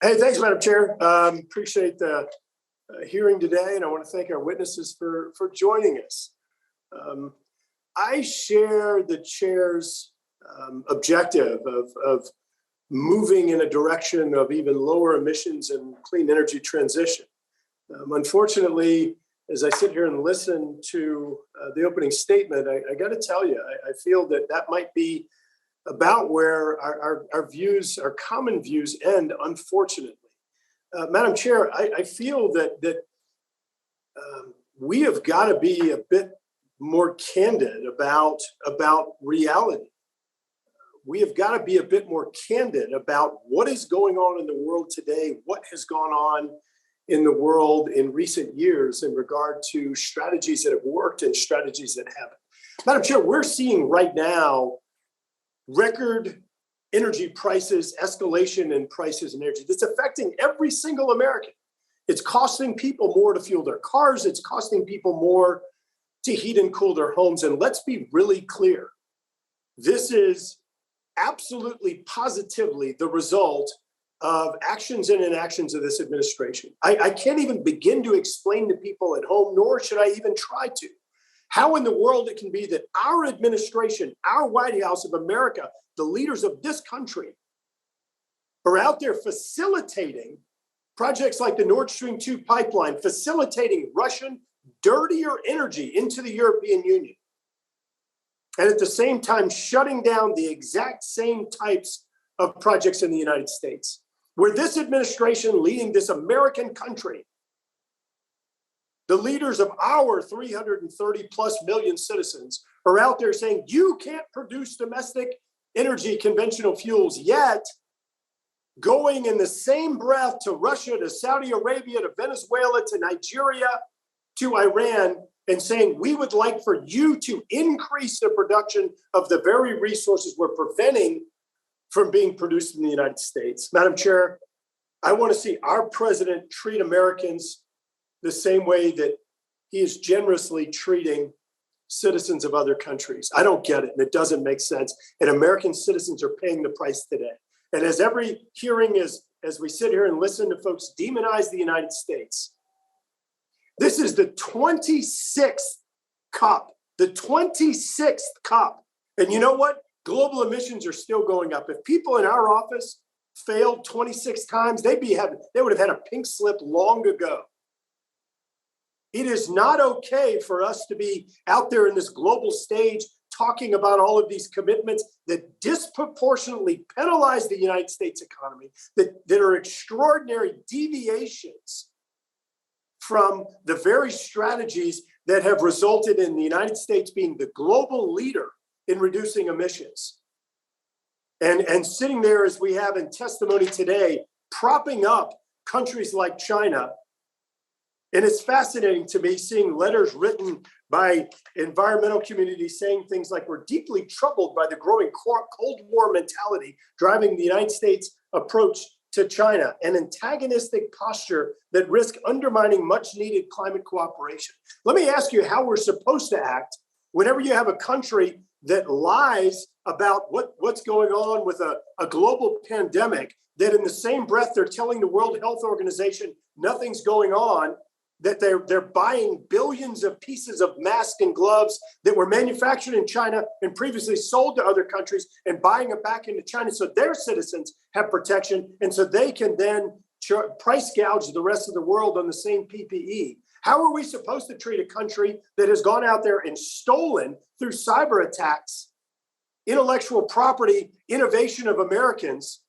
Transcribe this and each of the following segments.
Hey, thanks, Madam Chair. Appreciate the hearing today, and I want to thank our witnesses for joining us. I share the chair's objective of moving in a direction of even lower emissions and clean energy transition. Unfortunately, as I sit here and listen to the opening statement, I got to tell you, I feel that might be about where our views, our common views end, unfortunately. Madam Chair, I feel that we have got to be a bit more candid about reality. We have got to be a bit more candid about what is going on in the world today, what has gone on in the world in recent years in regard to strategies that have worked and strategies that haven't. Madam Chair, we're seeing right now record energy prices, escalation in prices in energy that's affecting every single American. It's costing people more to fuel their cars. It's costing people more to heat and cool their homes. And let's be really clear. This is absolutely positively the result of actions and inactions of this administration. I can't even begin to explain to people at home, nor should I even try to, how in the world it can be that our administration, our White House of America, the leaders of this country are out there facilitating projects like the Nord Stream 2 pipeline, facilitating Russian dirtier energy into the European Union. And at the same time, shutting down the exact same types of projects in the United States, where this administration leading this American country, the leaders of our 330 plus million citizens are out there saying, you can't produce domestic energy, conventional fuels, yet going in the same breath to Russia, to Saudi Arabia, to Venezuela, to Nigeria, to Iran, and saying, we would like for you to increase the production of the very resources we're preventing from being produced in the United States. Madam Chair, I want to see our president treat Americans the same way that he is generously treating citizens of other countries. I don't get it, and it doesn't make sense. And American citizens are paying the price today. And as every hearing is, as we sit here and listen to folks demonize the United States, this is the 26th COP, the 26th COP. And you know what? Global emissions are still going up. If people in our office failed 26 times, they would have had a pink slip long ago. It is not okay for us to be out there in this global stage talking about all of these commitments that disproportionately penalize the United States economy, that are extraordinary deviations from the very strategies that have resulted in the United States being the global leader in reducing emissions. And sitting there as we have in testimony today, propping up countries like China. And it's fascinating to me seeing letters written by environmental communities saying things like, we're deeply troubled by the growing Cold War mentality driving the United States approach to China, an antagonistic posture that risks undermining much needed climate cooperation. Let me ask you how we're supposed to act whenever you have a country that lies about what's going on with a global pandemic, that in the same breath they're telling the World Health Organization nothing's going on, that they're buying billions of pieces of masks and gloves that were manufactured in China and previously sold to other countries and buying them back into China so their citizens have protection and so they can then price gouge the rest of the world on the same PPE. How are we supposed to treat a country that has gone out there and stolen through cyber attacks, intellectual property, innovation of Americans?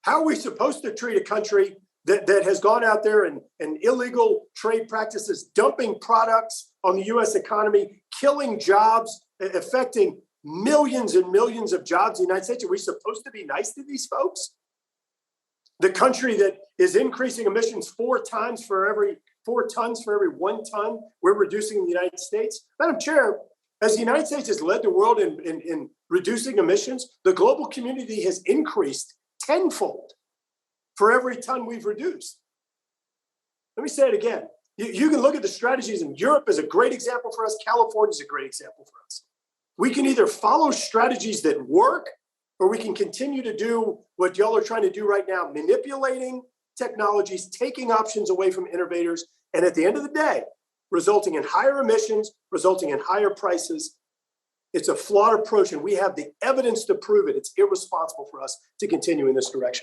How are we supposed to treat a country that has gone out there and illegal trade practices, dumping products on the U.S. economy, killing jobs, affecting millions and millions of jobs in the United States? Are we supposed to be nice to these folks? The country that is increasing emissions 4 tons for every 1 ton we're reducing in the United States. Madam Chair, as the United States has led the world in reducing emissions, the global community has increased tenfold for every ton we've reduced. Let me say it again. You can look at the strategies, and Europe is a great example for us. California is a great example for us. We can either follow strategies that work, or we can continue to do what y'all are trying to do right now, manipulating technologies, taking options away from innovators, and at the end of the day, resulting in higher emissions, resulting in higher prices. It's a flawed approach, and we have the evidence to prove it. It's irresponsible for us to continue in this direction.